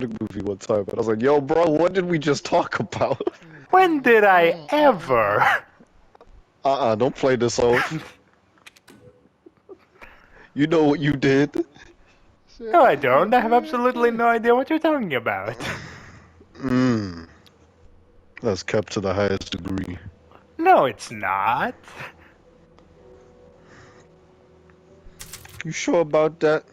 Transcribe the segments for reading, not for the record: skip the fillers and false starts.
movie one time, and I was like, "Yo, bro, what did we just talk about?" When did I ever? Don't play this off. You know what you did. No, I don't. I have absolutely no idea what you're talking about. That's kept to the highest degree. No, it's not. You sure about that?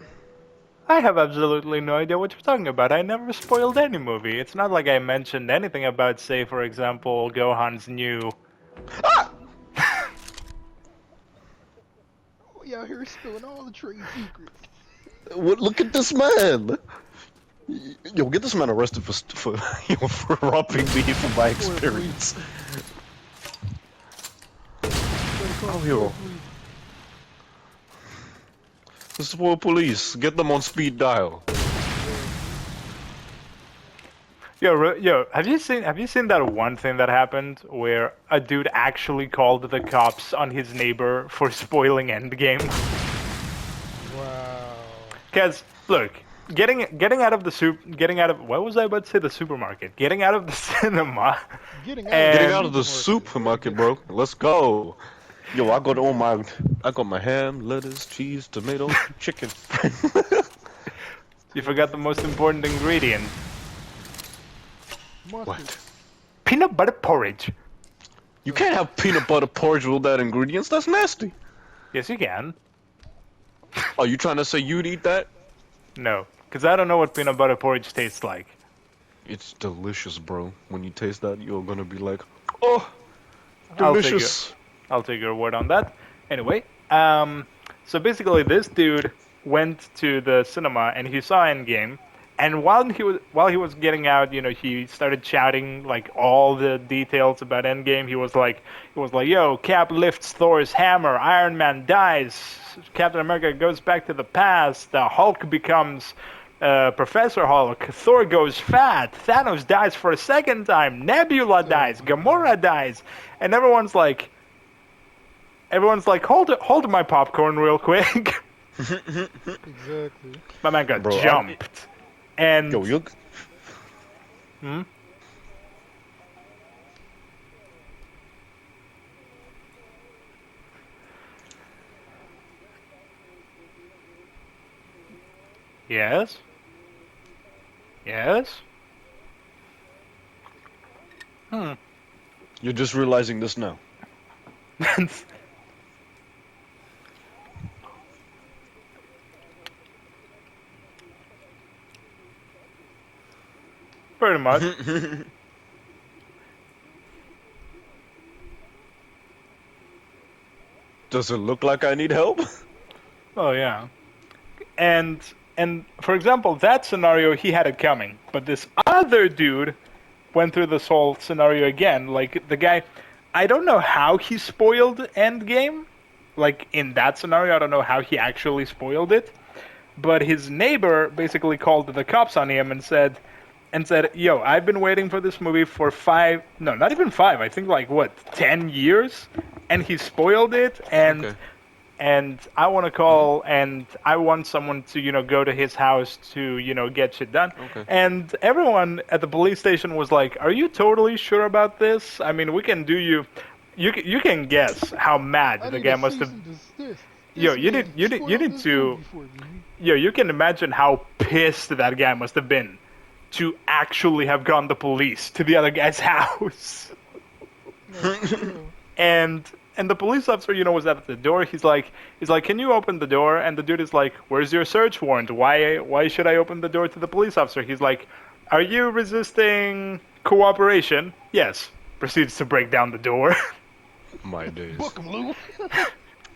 I have absolutely no idea what you're talking about. I never spoiled any movie. It's not like I mentioned anything about, say, for example, Gohan's new... Ah! We out here spilling all the trade secrets. Look at this man. Yo, get this man arrested for robbing me from my experience. Oh, yo. This is for police. Get them on speed dial. Yo, have you seen that one thing that happened where a dude actually called the cops on his neighbor for spoiling Endgame? Wow. Because look, getting out of what was I about to say? The supermarket. Getting out of the cinema. Getting out of the supermarket, bro. Let's go. Yo, I got my ham, lettuce, cheese, tomato, chicken. You forgot the most important ingredient. What? Peanut butter porridge. You can't have peanut butter porridge without ingredients. That's nasty. Yes, you can. Oh, you trying to say you'd eat that? No, because I don't know what peanut butter porridge tastes like. It's delicious, bro. When you taste that, you're gonna be like, oh, delicious. I'll take your word on that. Anyway, so basically this dude went to the cinema and he saw Endgame, and while he was getting out, you know, he started shouting like all the details about Endgame. He was like, "Yo, Cap lifts Thor's hammer, Iron Man dies, Captain America goes back to the past, the Hulk becomes Professor Hulk, Thor goes fat, Thanos dies for a second time, Nebula dies, Gamora dies," and everyone's like, hold my popcorn real quick. Exactly. My man got jumped. And yo, you. Yes. Yes. You're just realizing this now. Pretty much. Does it look like I need help? Oh yeah. And for example, that scenario he had it coming, but this other dude went through this whole scenario again. Like the guy, I don't know how he spoiled Endgame. Like in that scenario, I don't know how he actually spoiled it. But his neighbor basically called the cops on him and said, "Yo, I've been waiting for this movie for not even 5, I think like, 10 years? And he spoiled it, and I want to call, and I want someone to, you know, go to his house to, you know, get shit done." Okay. And everyone at the police station was like, "Are you totally sure about this? I mean, we can do you can guess how mad the guy must have..." Yo, you need to... Yo, you can imagine how pissed that guy must have been to actually have gone the police to the other guy's house. And the police officer, you know, was at the door. He's like, "Can you open the door?" And the dude is like, "Where's your search warrant? Why should I open the door to the police officer?" He's like, "Are you resisting cooperation?" "Yes." Proceeds to break down the door. My days. Book 'em, Lou.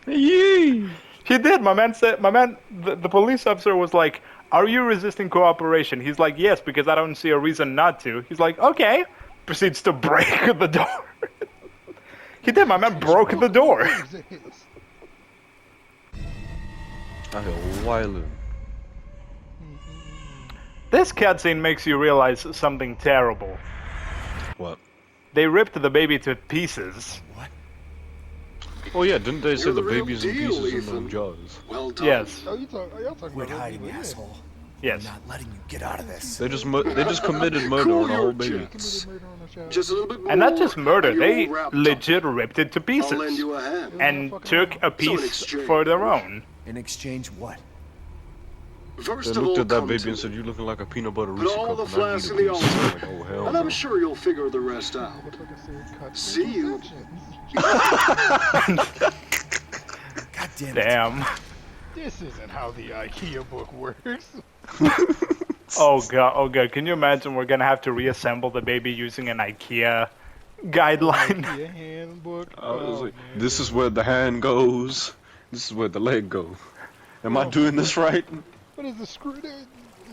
Yee! He did. The police officer was like, "Are you resisting cooperation?" He's like, "Yes, because I don't see a reason not to." He's like, "Okay." Proceeds to break the door. He did. My man broke the door. I feel wildin'. This cutscene makes you realize something terrible. What? They ripped the baby to pieces. What? Oh yeah, didn't they say You're the the real baby's in deal, pieces in Ethan. Jaws? Well done. Yes. Are y'all talking Quit about hiding, that? asshole. Yes. I'm not letting you get out of this. They just committed murder Cool on a whole your baby. jets. Murder on the show. Just a little bit more. And not just murder, and you're they all wrapped legit ripped it to up. I'll lend pieces you a hand. and took a So in piece exchange- for their own. In exchange, what? First They of looked all, at that come baby to and said, me. "You looking like a peanut butter Put Reese's all cup." the And I flasks need in a the piece. altar, Like, oh hell and no. I'm sure you'll figure the rest out. Motherfucker said cut See you. instructions. God damn it. Damn. This isn't how the IKEA book works. Oh god. Can you imagine we're gonna have to reassemble the baby using an IKEA guideline? IKEA handbook. I was Oh, like, man. this is where the hand goes. This is where the leg goes. Am I doing this right? What is the screw? They're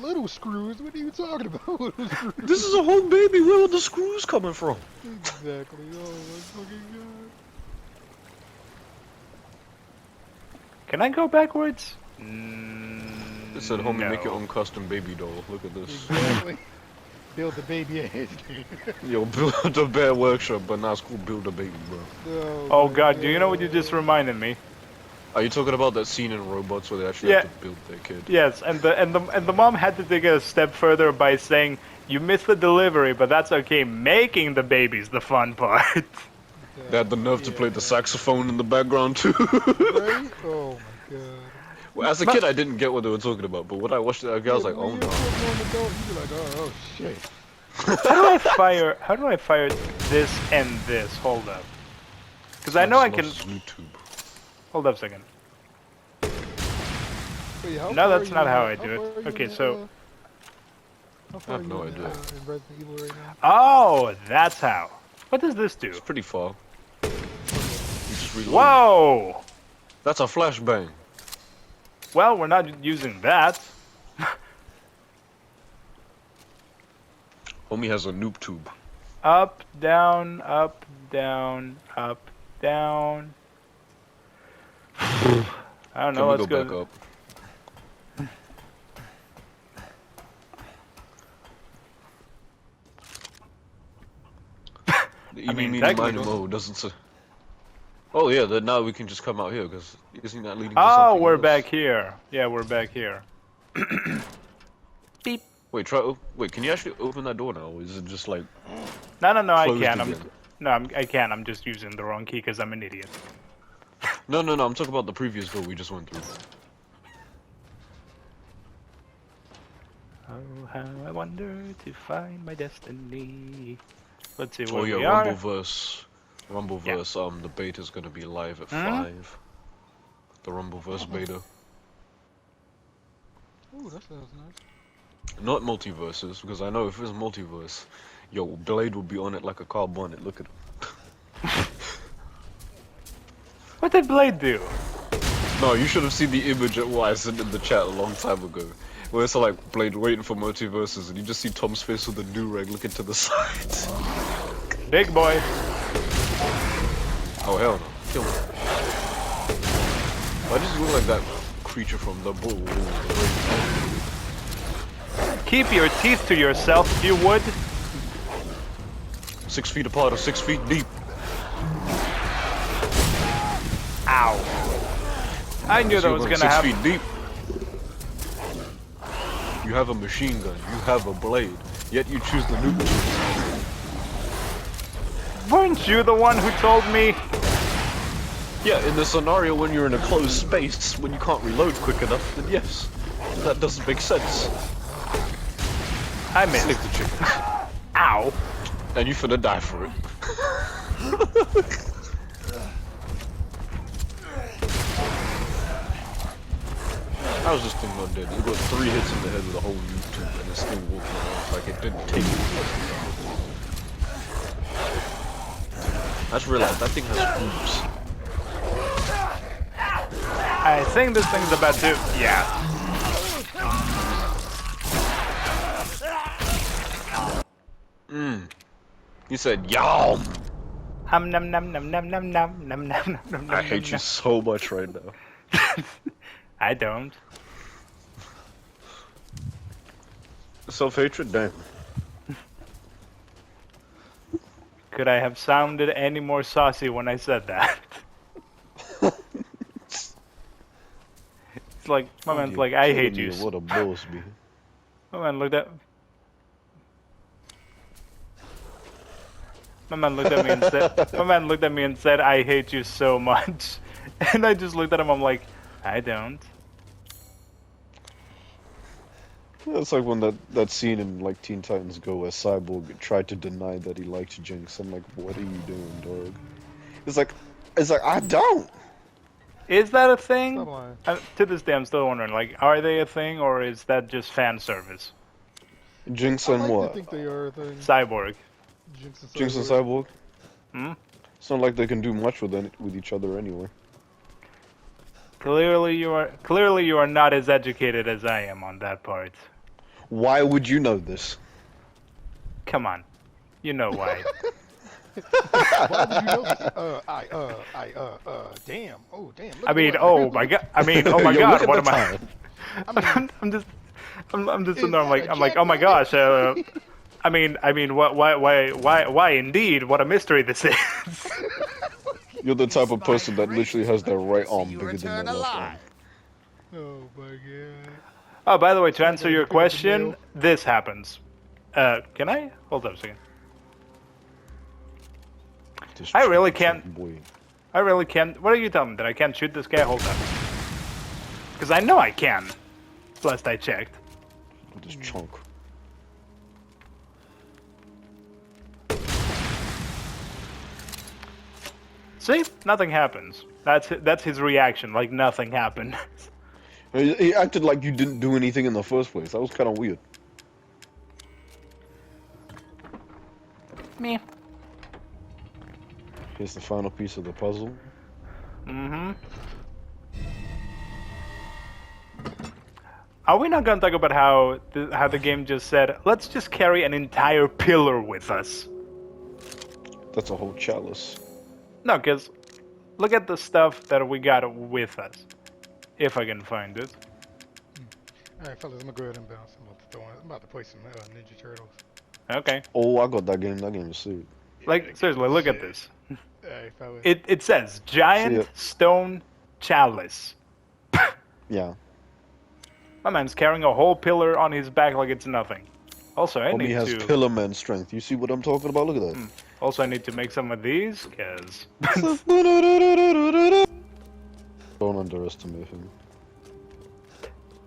little screws. What are you talking about? Little screws. This is a whole baby. Where are the screws coming from? Exactly. Oh my fucking god. Can I go backwards? It said, "Homie, make your No. own custom baby doll." Look at this. Exactly. Build the baby ass. Yo, build a bear workshop, but now it's cool. Build a baby, bro. Oh god, do you know what you just reminded me? Are you talking about that scene in Robots where they actually Yeah. have to build their kid? Yes, and the mom had to take it a step further by saying, "You missed the delivery, but that's okay. Making the baby's the fun part." They had the nerve to play the saxophone in the background too. Right? Oh my god. Well, as a kid, I didn't get what they were talking about, but when I watched it, I was like, When "Oh you're no!" putting on the dough, you be like, oh shit. How do I fire this and this? Hold up. Because I know I can. YouTube. Hold up a second. Wait, how No, far that's are not you how in- I do it. far are you Okay, in, so- how far I have are no you idea. in Resident Evil right now? Oh, that's how. What does this do? It's pretty far. You just reload. Whoa! That's a flashbang. Well, we're not using that. Homie has a noob tube. Up, down, up, down, up, down. I don't know. Can we Let's go back up? The technically- mode doesn't say. Oh yeah, then now we can just come out here because isn't that leading to Oh, something we're else? back here. Yeah, we're back here. Beep. Wait, wait, can you actually open that door now? Or is it just like No, I closed can't. again? I can't. I'm just using the wrong key because I'm an idiot. No, I'm talking about the previous door we just went through. Oh, how I wonder to find my destiny. Let's see Oh where yeah, we are. Rumbleverse, the beta's gonna be live at 5. The Rumbleverse beta. Ooh, that sounds nice. Not multiverses, because I know if it's multiverse, yo, Blade would be on it like a car bonnet. Look at him. What did Blade do? No, you should have seen the image at what I sent in the chat a long time ago. Where it's like Blade waiting for multiverses, and you just see Tom's face with a do-rag looking to the side. Big boy. Oh hell no. Kill him. Why does he look like that creature from the bull? Keep your teeth to yourself if you would. 6 feet apart or 6 feet deep. Ow. I knew that was gonna 6 happen. feet deep. You have a machine gun, you have a blade, yet you choose the nuke. Weren't you the one who told me? Yeah, in the scenario when you're in a closed space, when you can't reload quick enough, then yes, that doesn't make sense. I Sniff missed. the chickens. Ow. And you finna die for it. I was just thinking dead. You got 3 hits in the head with a whole YouTube and it's still walking around like it didn't take you. I just realized that thing has boobs. I think this thing's about to. Yeah. You said, "Yum." Num num num num num num num num num num. I hate you so much right now. I don't. Self-hatred, damn. Could I have sounded any more saucy when I said that? It's like, my man's like, I hate you. What a boss, man. My man looked at. My man looked at me and said. My man looked at me and said, "I hate you so much," and I just looked at him. I'm like, I don't. It's like when that scene in like Teen Titans Go where Cyborg tried to deny that he liked Jinx. I'm like, what are you doing, dog? It's like I don't. Is that a thing? Stop lying. To this day, I'm still wondering. Like, are they a thing or is that just fan service? Jinx I and like what? to think they are a thing. Cyborg. Jinx and Cyborg. Hmm? It's not like they can do much with each other anyway. Clearly, you are not as educated as I am on that part. Why would you know this? Come on, you know why. Why would you know this? Damn. Oh, damn. Look I at mean, the oh weather. my god. I mean, oh my Yo, god. look at What the am I? time. I'm just sitting Is there. that a I'm like, oh my jet gosh. I mean, why indeed? What a mystery this is. You're the type of person that literally has their right arm you bigger than return their left arm. alive. Oh my god. Oh, by the way, to answer Okay, your pick up the question, mail. this happens. Can I? Hold up a second. Just I really chicken can't- boy. I really can't. What are you telling me? That I can't shoot this guy? Hold up. Because I know I can. Last I checked. This chunk. See? Nothing happens. That's his reaction. Like nothing happened. He acted like you didn't do anything in the first place. That was kind of weird. Me. Here's the final piece of the puzzle. Mm-hmm. Are we not gonna talk about how the game just said, let's just carry an entire pillar with us? That's a whole chalice. No, because look at the stuff that we got with us. If I can find it. Alright, fellas, I'm gonna go ahead and bounce. I'm about to play some Ninja Turtles. Okay. Oh, I got that game. That game is sweet. Like, seriously, look at this. Alright, fellas. It says, giant See stone chalice. Yeah. My man's carrying a whole pillar on his back like it's nothing. Also, I Homie need has to... pillar man strength. You see what I'm talking about? Look at that. Also, I need to make some of these, because... Don't underestimate him.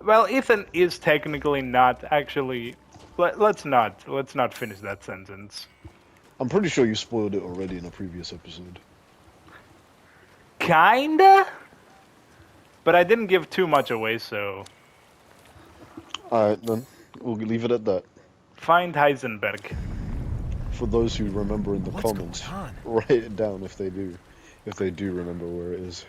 Well, Ethan is technically not actually... Let's not finish that sentence. I'm pretty sure you spoiled it already in a previous episode. Kinda? But I didn't give too much away, so... Alright, then. We'll leave it at that. Find Heisenberg. For those who remember in the What's comments, going on? write it down if they do. If they do remember where it is.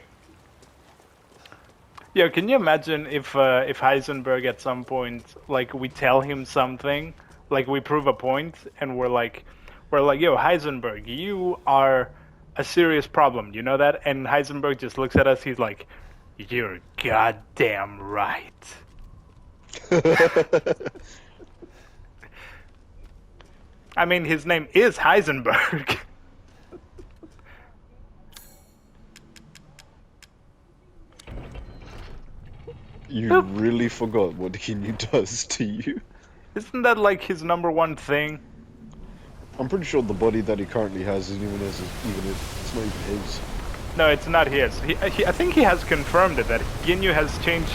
Yo, can you imagine if Heisenberg at some point, like, we tell him something, like, we prove a point, and we're like, yo, Heisenberg, you are a serious problem, you know that? And Heisenberg just looks at us, he's like, you're goddamn right. I mean, his name is Heisenberg. You really forgot what Ginyu does to you. Isn't that like his number 1 thing? I'm pretty sure the body that he currently has isn't even his. It's not even his. No, it's not his. I think he has confirmed it, that Ginyu has changed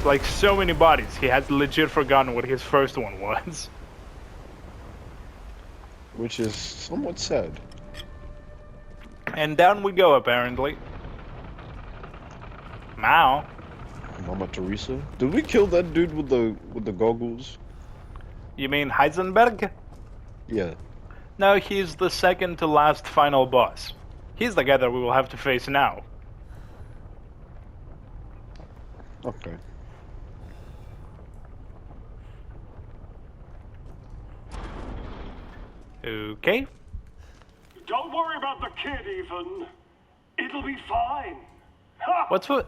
like so many bodies. He has legit forgotten what his first one was. Which is somewhat sad. And down we go, apparently. Mao. Mama Teresa? Did we kill that dude with the goggles? You mean Heisenberg? Yeah. No, he's the second to last final boss. He's the guy that we will have to face now. Okay. Okay. Don't worry about the kid, Ethan. It'll be fine. Ha! What's with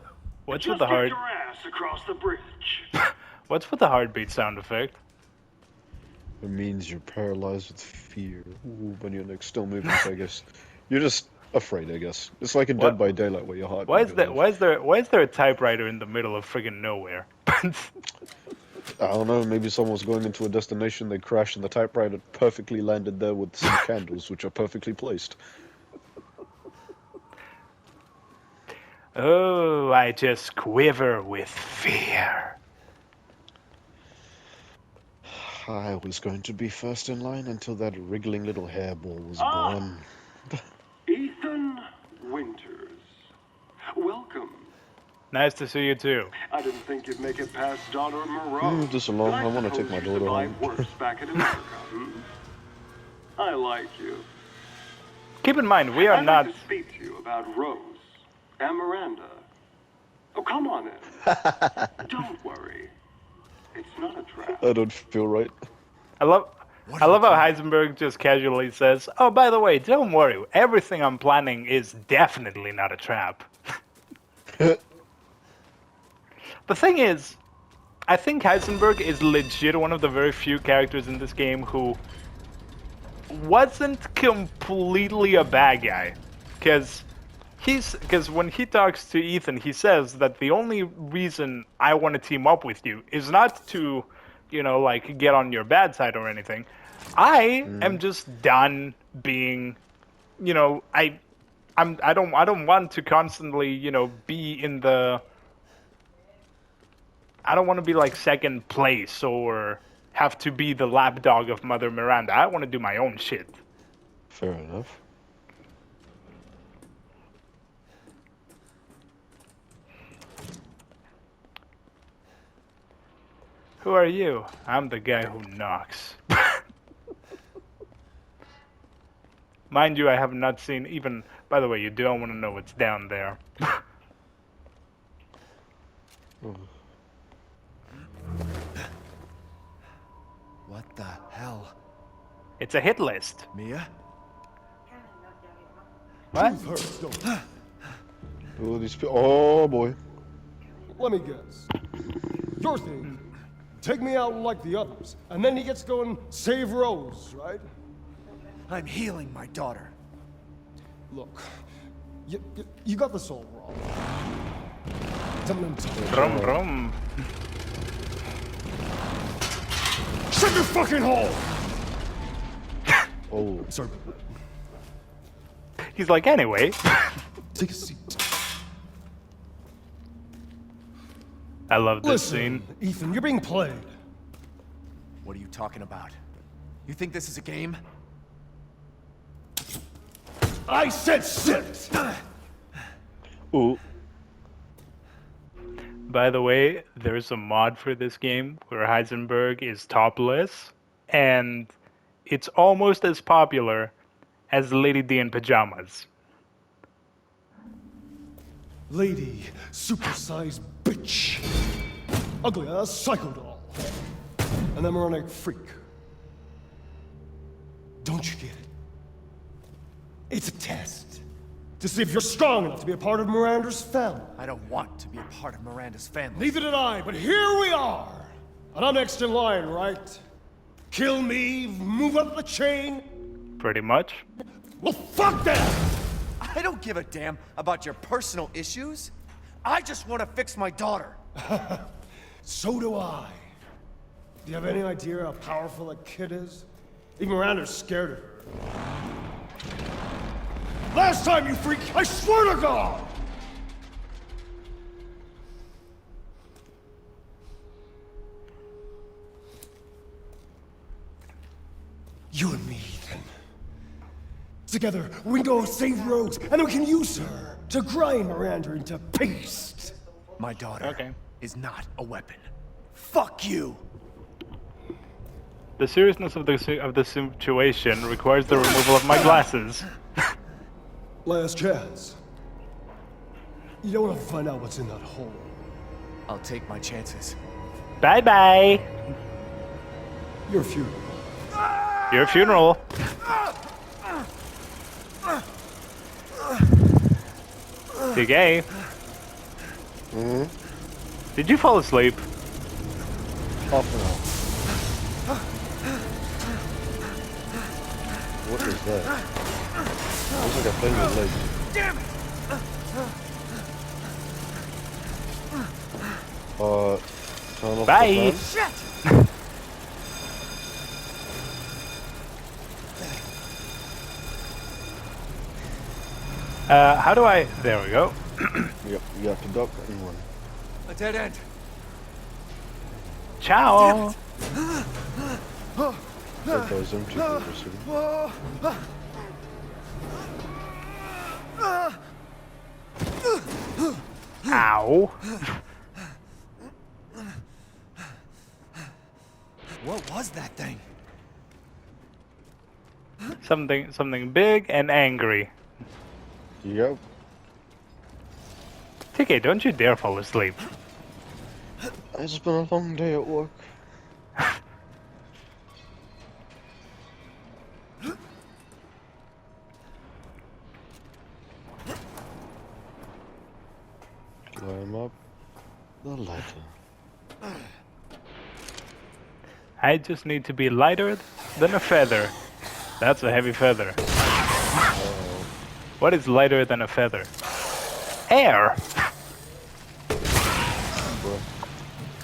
Just the get heart? your ass across the bridge. What's with the heartbeat sound effect? It means you're paralyzed with fear. Ooh, when your neck's still moving, so I guess you're just afraid. I guess it's like in What? Dead by Daylight where your heart. Why is there a typewriter in the middle of friggin' nowhere? I don't know, maybe someone's going into a destination, they crash, and the typewriter perfectly landed there with some candles, which are perfectly placed. Oh, I just quiver with fear. I was going to be first in line until that wriggling little hairball was Ah. born. Ethan Winters. Welcome. Nice to see you too. I didn't think you'd make it past daughter Moreau. Just alone. But I want to take suppose my you daughter home. survived worse back in America. I like you. Keep in mind, we are I'd not. like to speak to you about Rose and Miranda. Oh, come on in. Don't worry. It's not a trap. I don't feel right. I love how Heisenberg just casually says, "Oh, by the way, don't worry. Everything I'm planning is definitely not a trap." The thing is, I think Heisenberg is legit one of the very few characters in this game who wasn't completely a bad guy. Because when he talks to Ethan, he says that the only reason I want to team up with you is not to, like get on your bad side or anything. I am just done being, I don't want to constantly, be in the. I don't want to be like second place or have to be the lapdog of Mother Miranda. I want to do my own shit. Fair enough. Who are you? I'm the guy who knocks. Mind you, I have not seen even... By the way, you don't want to know what's down there. What the hell? It's a hit list. Mia? What? Truth hurts, don't it? Oh, these oh boy. Let me guess. Your thing, take me out like the others, and then he gets to go and save Rose, right? I'm healing my daughter. Look, you got this all wrong. Brum brum. Shut your fucking hole! Oh. Sorry. He's like, anyway. Take a seat. I love this Listen, scene. Ethan, you're being played. What are you talking about? You think this is a game? I said sit! Ooh. By the way, there's a mod for this game where Heisenberg is topless, and it's almost as popular as Lady D in pajamas. Lady, supersized bitch. Ugly ass psycho doll. An embryonic freak. Don't you get it? It's a test. To see if you're strong enough to be a part of Miranda's family. I don't want to be a part of Miranda's family. Neither did I, but here we are. And I'm next in line, right? Kill me, move up the chain. Pretty much. Well, fuck that! I don't give a damn about your personal issues. I just want to fix my daughter. So do I. Do you have any idea how powerful that kid is? Even Miranda's scared of her. Last time, you freak, I swear to God! You and me, Ethan. Together, we go save Rose, and then we can use her to grind Miranda into paste. My daughter Okay. is not a weapon. Fuck you! The seriousness of the situation requires the removal of my glasses. Last chance. You don't want to find out what's in that hole. I'll take my chances. Bye bye. Your funeral. Your funeral. You gay? Did you fall asleep? Half an hour. What is that? Looks like a plane with legs. Damn it! Turn off Bye. the fan. Shit! How do I... There we go. Yep, you have to duck and run. A dead end. Ciao! That does empty for a second. Ow! What was that thing? Something big and angry. Yep. TK, don't you dare fall asleep. It's been a long day at work. Climb up the ladder. I just need to be lighter than a feather. That's a heavy feather. What is lighter than a feather? Air!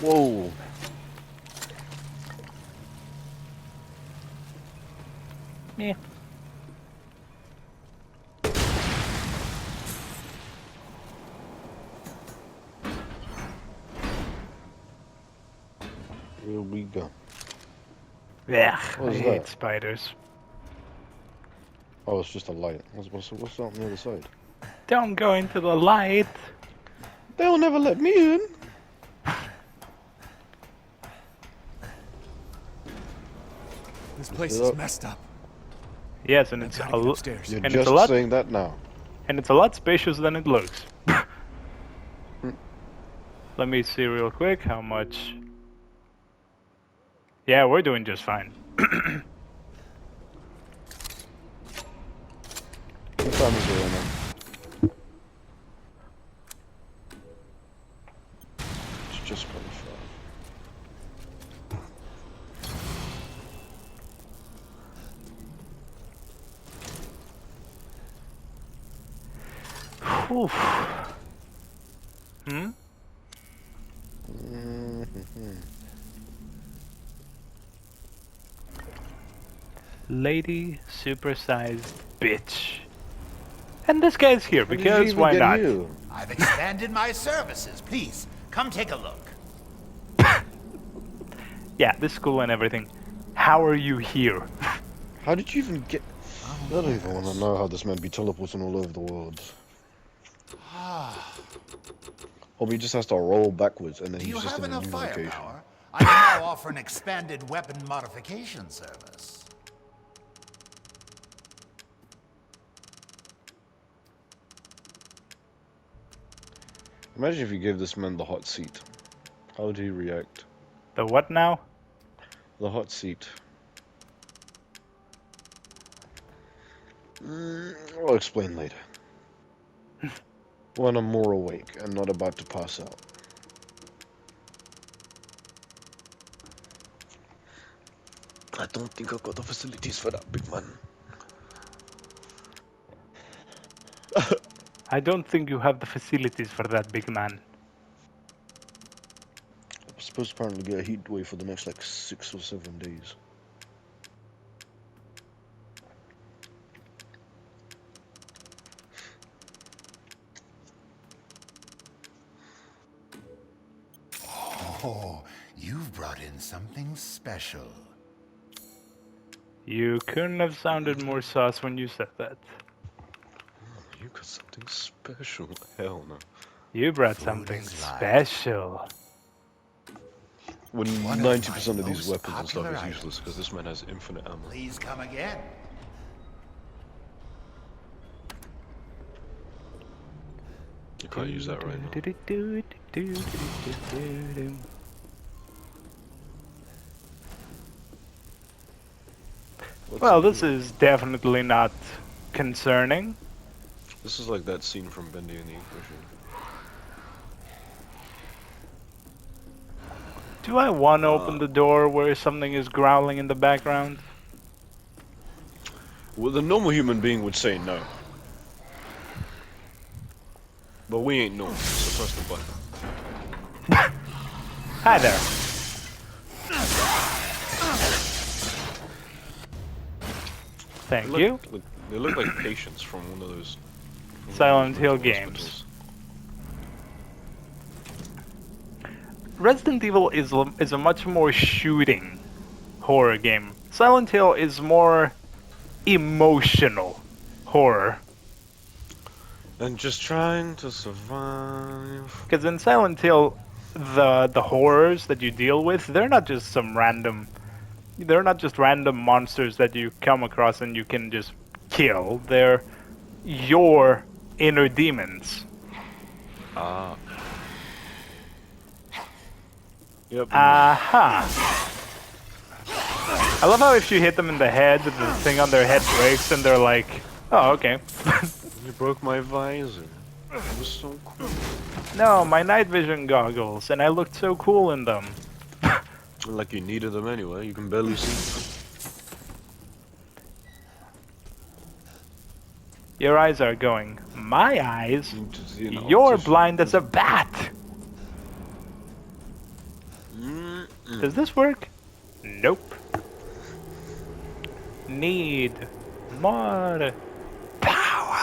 Whoa. Yeah. Here we go. Yeah, What I is hate that? spiders. Oh, it's just a light. What's that on the other side? Don't go into the light. They'll never let me in. This place Yep. is messed up. Yes, and it's Gotta a get lot, upstairs. You're and just it's a lot, saying that now. and it's a lot spacious than it looks. Let me see real quick how much. Yeah, we're doing just fine. What time is it right now? It's just gone 5. Oof. Hmm? Lady supersized bitch. And this guy's here because why not? I've expanded my services. Please, come take a look. Yeah, this school and everything. How are you here? How did you even get... I don't even want to know how this man be teleporting all over the world. Or he just has to roll backwards and then Do you he's just have in a enough new location. firepower? I can now offer an expanded weapon modification service. Imagine if you gave this man the hot seat. How would he react? The what now? The hot seat. I'll explain later. When I'm more awake and not about to pass out. I don't think I've got the facilities for that, big man. I don't think you have the facilities for that, big man. I'm supposed to apparently get a heat wave for the next like 6 or 7 days. Oh, you've brought in something special. You couldn't have sounded more sus when you said that. You got something special. Hell no. You brought Food something is life. special. When One of 90% my of these most weapons and stuff popular is useless items. because this man has infinite ammo. Please come again. You can't use that right now. Well, this is definitely not concerning. This is like that scene from Bendy and the Inquisition. Do I want to open the door where something is growling in the background? Well, the normal human being would say no. But we ain't normal, so press the button. Hi there. Thank you. They look like patients from one of those Silent Hill games. Resident Evil is a much more shooting horror game. Silent Hill is more emotional horror. And just trying to survive. Because in Silent Hill, the horrors that you deal with, they're not just random monsters that you come across and you can just kill. They're your inner demons. Ah. Yep. Aha. I love how if you hit them in the head, the thing on their head breaks and they're like, oh, okay. You broke my visor. It was so cool. No, my night vision goggles, and I looked so cool in them. Like you needed them anyway. You can barely see. Your eyes are going. My eyes? You need to see an You're optician. blind as a bat. Does this work? Nope. Need more power.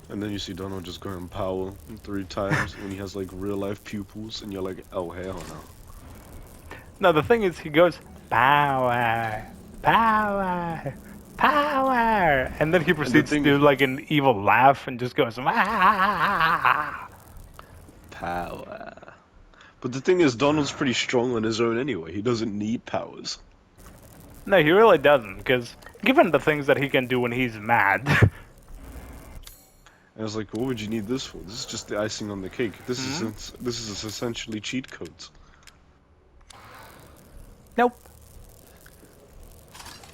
And then you see Donald just going power 3 times when he has like real life pupils, and you're like, oh hell no. No, the thing is, he goes power, power, power, and then he proceeds to do like an evil laugh and just goes ah. Power. But the thing is, Donald's pretty strong on his own anyway. He doesn't need powers. No, he really doesn't, because given the things that he can do when he's mad. I was like, what would you need this for? This is just the icing on the cake. This is essentially cheat codes. Nope.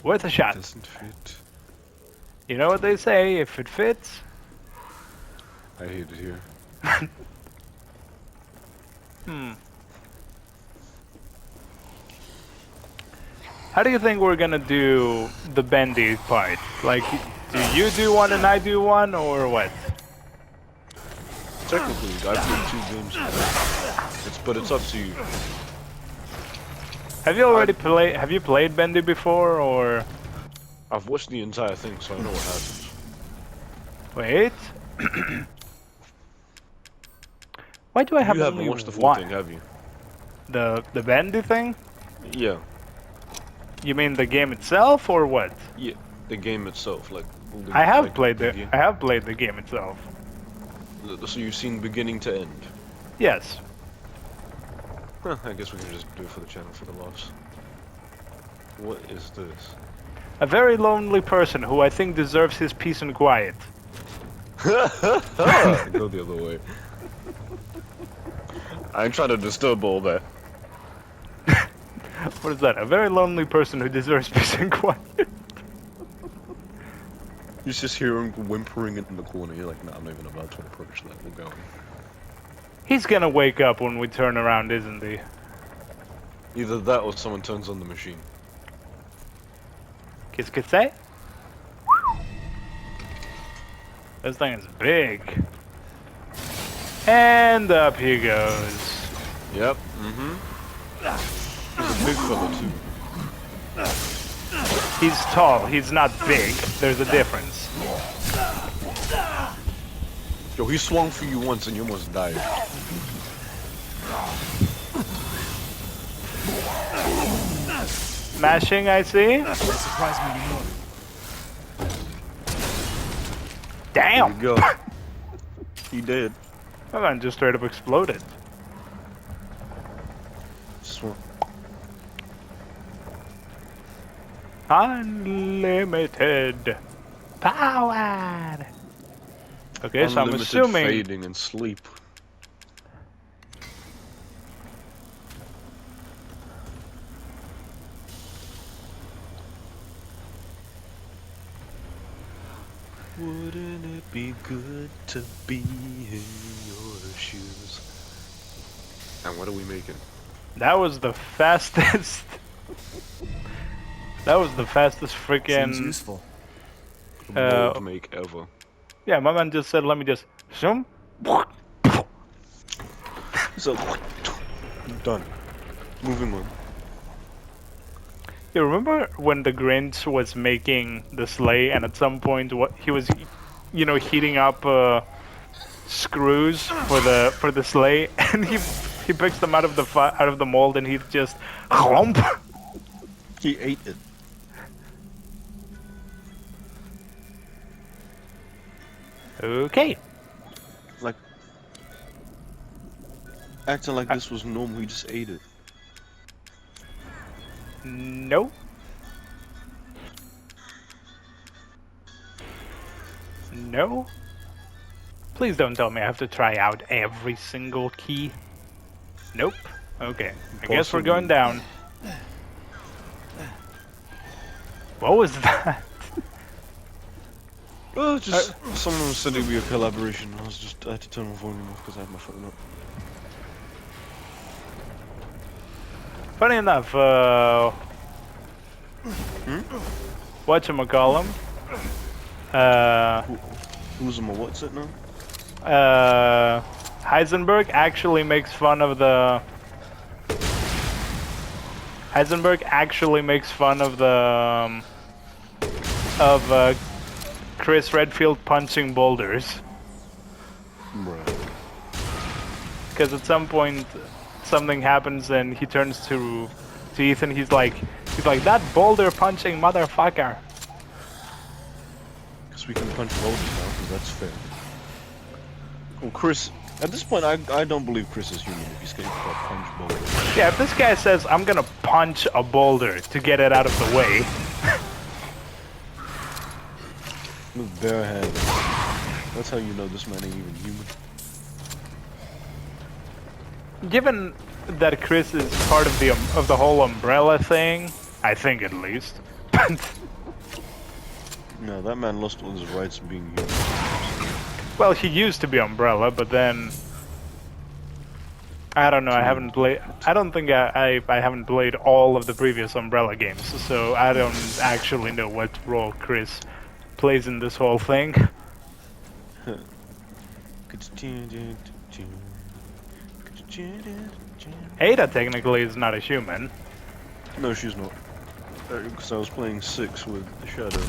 Worth a shot. Doesn't fit. You know what they say, if it fits. I hate it here. How do you think we're gonna do the bendy part? Like, do you do one and I do one, or what? Technically, I played 2 games today. But it's up to you. Have you already played? Have you played bendy before, or? I've watched the entire thing, so I know what happens. Wait. Why do I have You only haven't watched the full one? thing, have you? The bendy thing? Yeah. You mean the game itself, or what? Yeah. The game itself, like. I have like, played the it. game. I have played the game itself. So you've seen beginning to end. Yes. Huh, I guess we can just do it for the channel for the laughs. What is this? A very lonely person who I think deserves his peace and quiet. Go the other way. I ain't trying to disturb all that. What is that? A very lonely person who deserves peace and quiet. You just hear him whimpering in the corner. You're like, nah, I'm not even about to approach that. We're going. He's gonna wake up when we turn around, isn't he? Either that or someone turns on the machine. Qu'est-ce que c'est? This thing is big. And up he goes. Yep. He's a big fella too. He's tall, he's not big. There's a difference. Yo, he swung for you once and you almost died. Smashing, I see. That surprised me more. There Damn! you go. He did. That man just straight up exploded. Swung. Unlimited power. Okay, so I'm Unlimited assuming. fading and sleep. Wouldn't it be good to be in your shoes? And what are we making? That was the fastest. That was the fastest Seems freaking. useful. Mold make ever. Yeah, my man just said, "Let me just zoom." So done. Moving on. You remember when the Grinch was making the sleigh, and at some point, what he was you know, heating up screws for the sleigh, and he picks them out of the mold, and he just hump. He ate it. Okay. Like, acting like this was normal, he just ate it. No. No. Please don't tell me I have to try out every single key. Nope. Okay. I guess we're going down. What was that? Well, just someone was sending me a collaboration. I had to turn my volume off because I had my phone up. Funny enough, whatchamacallem? Who's on my what's it now? Heisenberg actually makes fun of the... Heisenberg actually makes fun of the... Chris Redfield punching boulders. Right. Because at some point, something happens and he turns to Ethan. He's like, that boulder punching motherfucker. Because we can punch boulders now, because that's fair. Well, Chris, at this point, I don't believe Chris is human if he's getting punch boulders. Yeah, if this guy says, I'm gonna punch a boulder to get it out of the way. With bare hands. That's how you know this man ain't even human. Given that Chris is part of the whole umbrella thing, I think at least. No, that man lost all his rights of being human. Well, he used to be Umbrella, but then I don't know. I haven't played. I don't think I haven't played all of the previous Umbrella games, so I don't actually know what role Chris plays in this whole thing. Ada technically is not a human. No, she's not. Because I was playing 6 with Shadow,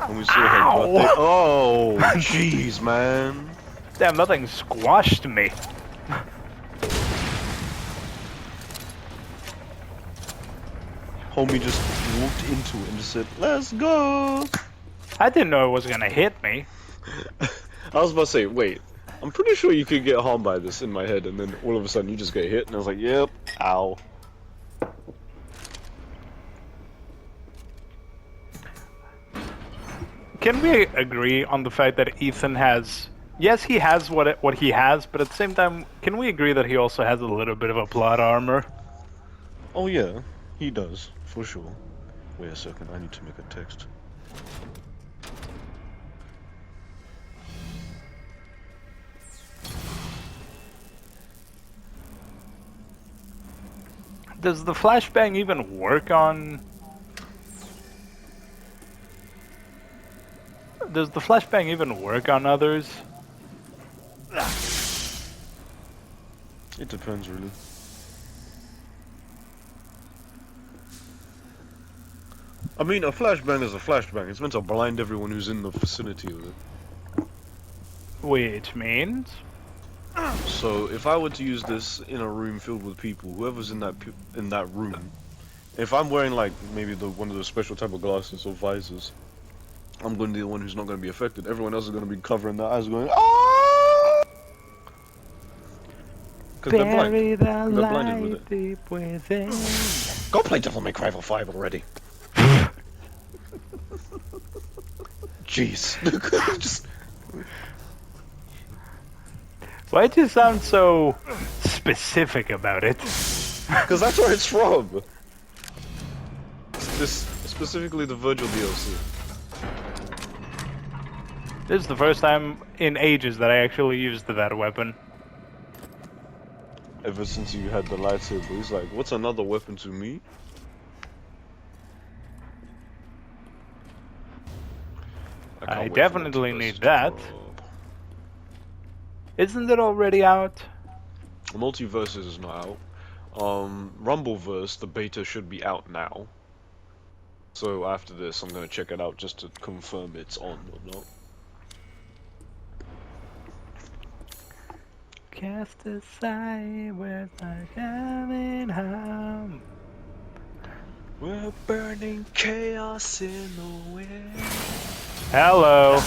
and we saw her birthday. Oh, jeez, man. Damn, nothing squashed me. Homie just walked into it and just said, "Let's go." I didn't know it was gonna hit me. I was about to say, wait, I'm pretty sure you could get harmed by this in my head, and then all of a sudden you just get hit, and I was like, yep, ow. Can we agree on the fact that Ethan has... Yes, he has what he has, but at the same time, can we agree that he also has a little bit of a plot armor? Oh yeah, he does, for sure. Wait a second, I need to make a text. Does the flashbang even work on... Does the flashbang even work on others? It depends, really. I mean, a flashbang is a flashbang. It's meant to blind everyone who's in the vicinity of it. Which means... So, if I were to use this in a room filled with people, whoever's in that room, if I'm wearing like maybe one of those special type of glasses or visors, I'm going to be the one who's not going to be affected. Everyone else is going to be covering their eyes, going, "Ah!" Because they're blind. They're blinded with it. Deep within. Go play Devil May Cry 5 already. Jeez. Just... Why'd you sound so specific about it? Because that's where it's from. This specifically the Virgil DLC. This is the first time in ages that I actually used that weapon. Ever since you had the lightsaber, he's like, "What's another weapon to me?" I definitely need that. Isn't it already out? Multiverses is not out. Rumbleverse, the beta should be out now. So after this, I'm gonna check it out just to confirm it's on or not. cast aside with my coming home. We're burning chaos in the wind, Hello.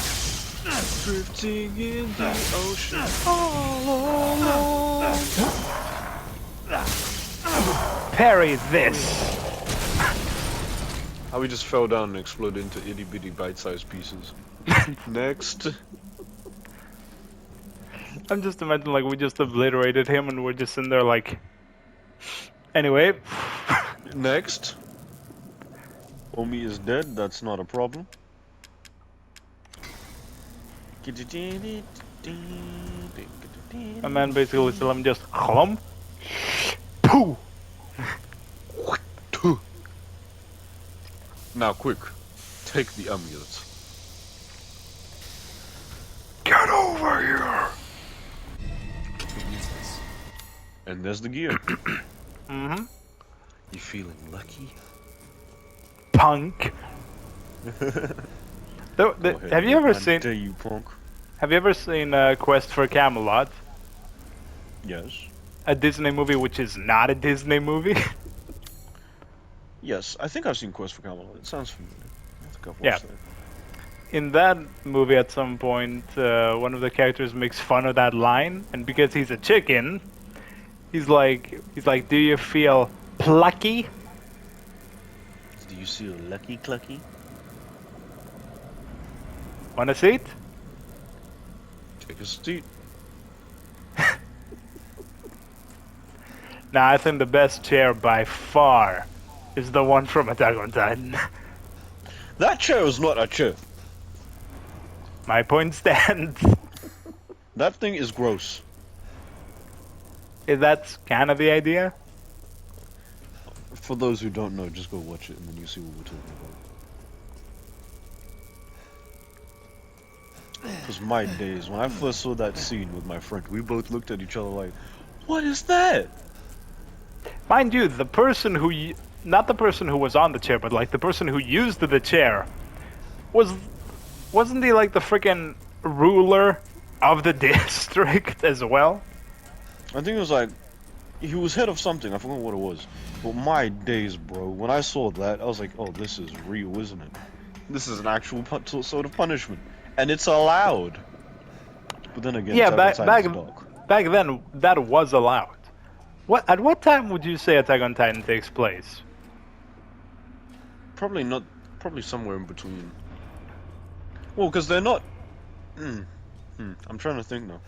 drifting in the ocean all alone. Parry this. How we just fell down and exploded into itty bitty bite-sized pieces. Next. I'm just imagining like we just obliterated him and we're just in there like. Anyway. Next. Homie is dead, that's not a problem. My man basically tell him just hum. Pooh. Now quick, take the amulet. Get over here. And there's the gear. Mm-hmm. You feeling lucky? Punk. Have you ever seen? Dare you, punk? Have you ever seen Quest for Camelot? Yes. A Disney movie which is not a Disney movie? Yes, I think I've seen Quest for Camelot. It sounds familiar. I think I've Yeah. watched that. In that movie, at some point, one of the characters makes fun of that line, and because he's a chicken, he's like, "Do you feel plucky?" Do you see a lucky clucky? Want a seat? Take a seat. Nah, I think the best chair by far is the one from Attack on Titan. That chair is not a chair. My point stands. That thing is gross. That's kind of the idea. For those who don't know, just go watch it and then you see what we're talking about. Because my days, when I first saw that scene with my friend, we both looked at each other like, what is that? Mind you, the person who, not the person who was on the chair, but like the person who used the chair, wasn't he like the freaking ruler of the district as well? I think it was like, he was head of something, I forgot what it was. But my days, bro, when I saw that, I was like, oh, this is real, isn't it? This is an actual sort of punishment. And it's allowed. But then again, Yeah, Attack on Titan's dark. back then, that was allowed. At what time would you say Attack on Titan takes place? Probably not, probably somewhere in between. Well, because they're not... I'm trying to think now.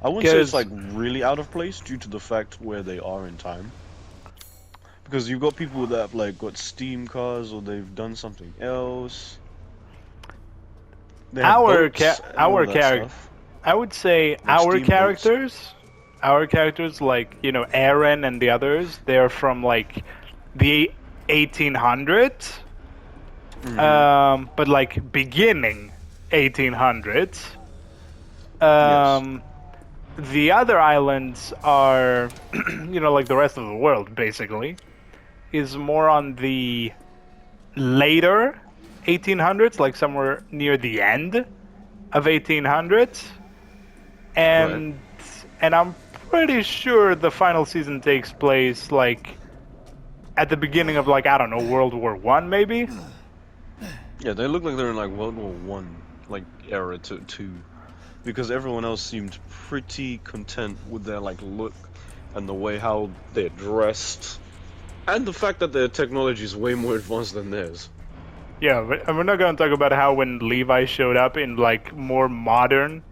I wouldn't say it's like really out of place due to the fact where they are in time. Because you've got people that have like got steam cars or they've done something else. They have boats and all that stuff. I would say Like our steamboats. characters like, you know, Eren and the others, they're from like the 1800s. But like beginning 1800s. Yes. The other islands are, you know, like the rest of the world, basically, is more on the later 1800s, like somewhere near the end of 1800s. And I'm pretty sure the final season takes place, like, at the beginning of, like, I don't know, World War One, maybe? Yeah, they look like they're in like World War One, like era two. Because everyone else seemed pretty content with their like look and the way how they're dressed, and the fact that their technology is way more advanced than theirs. Yeah, but we're not gonna talk about how when Levi showed up in like more modern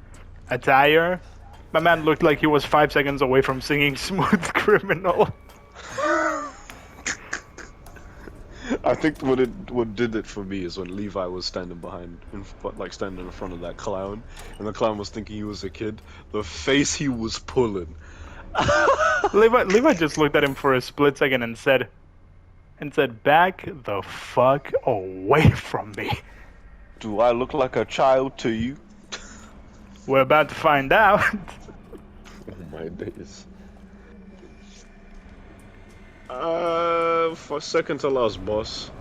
attire, my man looked like he was 5 seconds away from singing "Smooth Criminal." I think what did it for me is when Levi was standing standing in front of that clown, and the clown was thinking he was a kid. The face he was pulling. Levi just looked at him for a split second and said, "Back the fuck away from me." Do I look like a child to you? We're about to find out. Oh my days. For second to last boss.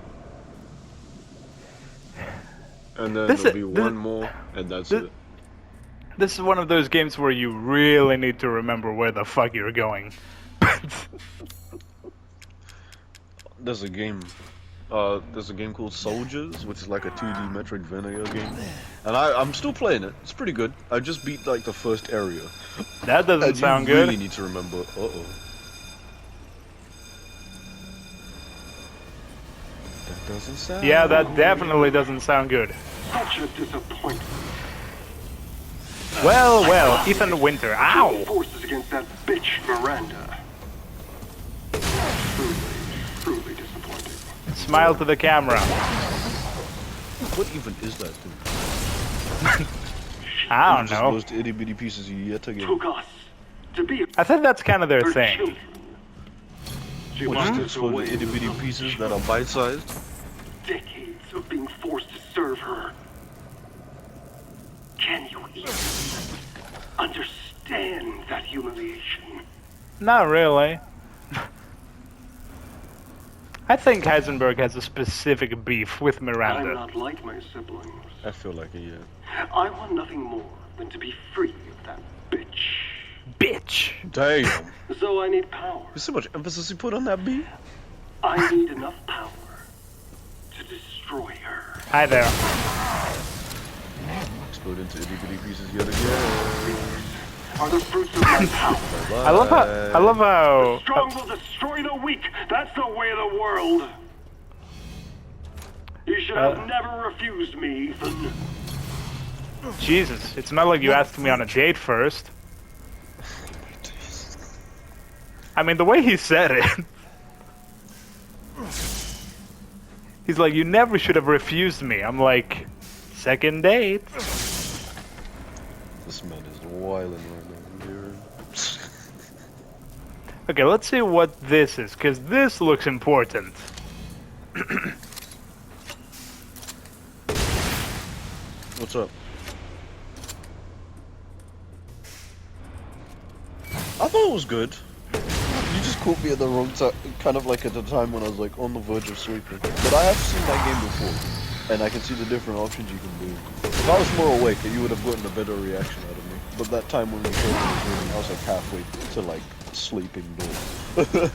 And then there'll be one more, and that's it. This is one of those games where you really need to remember where the fuck you're going. There's a game. There's a game called Soldiers, which is like a 2D Metroidvania game, and I'm still playing it. It's pretty good. I just beat like the first area. That doesn't And sound you good. really need to remember. Uh-oh. That doesn't sound. Yeah, that definitely doesn't sound good. Such a disappointment. Well, Ethan Winter. Ow! Forces against that bitch Miranda. Truly disappointing. Smile to the camera. What even is that thing? I don't Just know. those itty bitty pieces yet again. Took us to be I think that's kind of their her thing. children. She What locked is us this for the away itty bitty from pieces that are bite-sized? decades of being forced to serve her. Can you even understand that humiliation? Not really. I think Heisenberg has a specific beef with I'm Miranda. not like my siblings. I feel like it, yeah. I want nothing more than to be free of that bitch. Bitch! Damn. So I need power. There's so much emphasis you put on that beat. I need enough power to destroy her. Hi there. Explode into itty bitty pieces yet again. Are the fruits of my power. I love how. Strong will destroy the weak. That's the way of the world. You should have never refused me, Ethan. Jesus, it's not like you asked me on a date first. I mean, the way he said it. He's like, you never should have refused me. I'm like, second date. This man is wilding right now. Dude. Okay, let's see what this is, because this looks important. What's up? I thought it was good. You just caught me at the wrong time, kind of like at the time when I was like on the verge of sleeping. But I have seen that game before, and I can see the different options you can do. If I was more awake, you would have gotten a better reaction out of me. But that time when we showed me the game, I was like halfway to like sleeping door.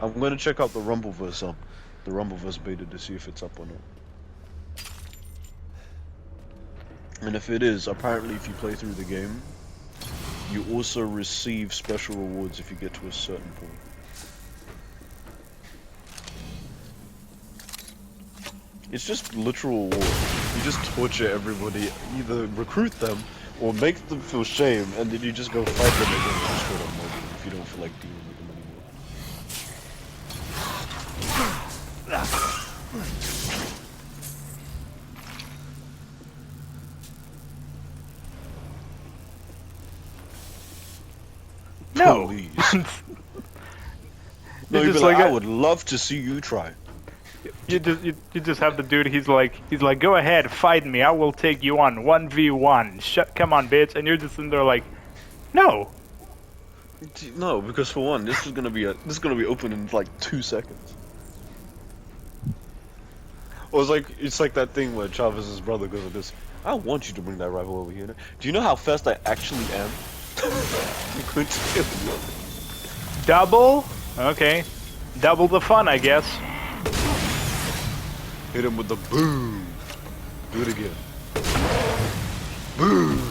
I'm gonna check out the Rumbleverse the Rumbleverse beta to see if it's up or not. And if it is, apparently if you play through the game, you also receive special rewards if you get to a certain point. It's just literal war. You just torture everybody, either recruit them or make them feel shame, and then you just go fight them again and destroy them mobile if you don't feel like dealing with them No. Please. It's No, you'd be just like, like I a- would love to see you try. You just have the dude. He's like, go ahead, fight me. I will take you on 1v1. Come on, bitch. And you're just in there like, no. No, because for one, this is gonna be open in like 2 seconds. Or it's like that thing where Chavez's brother goes like this. I don't want you to bring that rifle over here. Do you know how fast I actually am? You couldn't kill me. Double? Okay. Double the fun, I guess. Hit him with the boom. Do it again. Boom.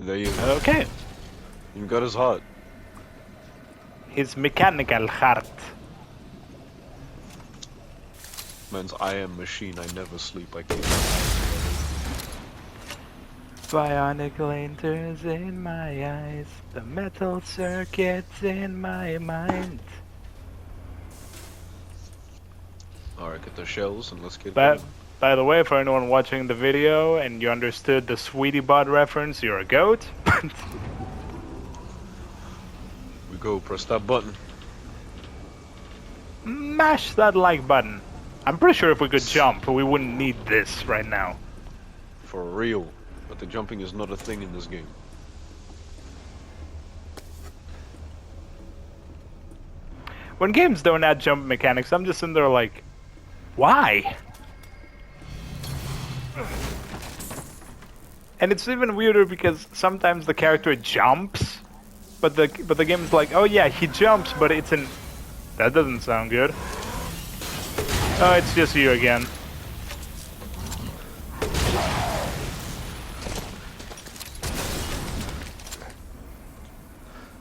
There you go. Okay. You got his heart. His mechanical heart. Man's I am machine. I never sleep. I keep. Bionic lanters in my eyes. The metal circuits in my mind. Alright, get the shells and let's get But, by the way, for anyone watching the video and you understood the Sweetie Bot reference, you're a goat. We go. Press that button. Mash that like button. I'm pretty sure if we could jump, we wouldn't need this right now. For real. But the jumping is not a thing in this game. When games don't add jump mechanics, I'm just in there like, why? And it's even weirder because sometimes the character jumps, but the game is like, oh yeah, he jumps, but it's in. That doesn't sound good. Oh, it's just you again.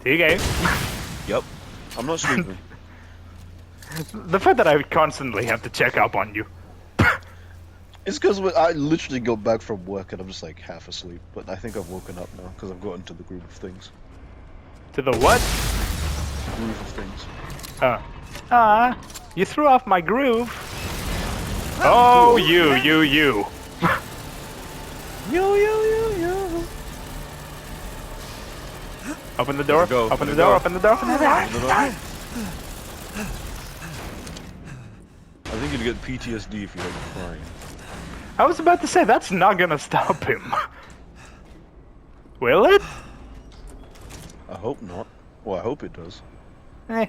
TK. Yep. I'm not sleeping. The fact that I constantly have to check up on you. It's because I literally go back from work and I'm just like half asleep. But I think I've woken up now because I've gotten to the groove of things. To the what? Groove of things. Oh. You threw off my groove. Oh, you. Yo, yo, yo, yo. Open the door. Go, Open the go. door. Open the door. Open the door. I think you'd get PTSD if you heard crying. I was about to say, that's not gonna stop him. Will it? I hope not. Well, I hope it does. Eh.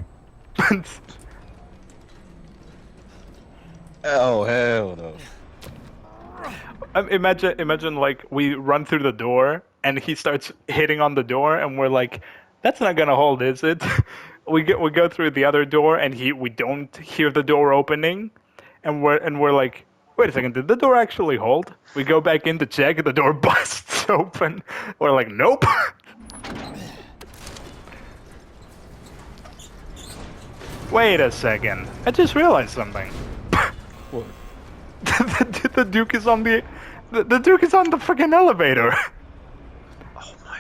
Oh, hell no. Imagine like we run through the door and he starts hitting on the door and we're like, that's not gonna hold, is it? we go through the other door and we don't hear the door opening, and we're like, wait a second, did the door actually hold? We go back in to check, the door busts open. We're like, nope. Wait a second, I just realized something. What? the Duke is on the Duke is on the freaking elevator. Oh my.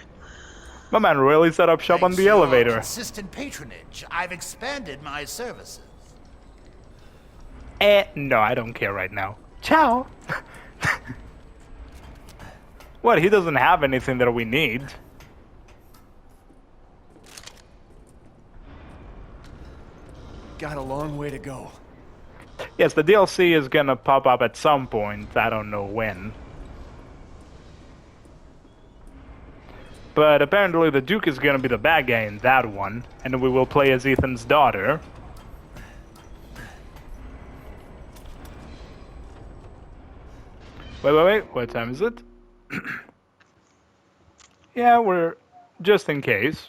My man really set up shop on Thanks the to your elevator. consistent patronage, I've expanded my services. No, I don't care right now. Ciao. What? He doesn't have anything that we need. Got a long way to go. Yes, the DLC is gonna pop up at some point. I don't know when. But apparently the Duke is gonna be the bad guy in that one, and we will play as Ethan's daughter. Wait. What time is it? Yeah, we're... just in case.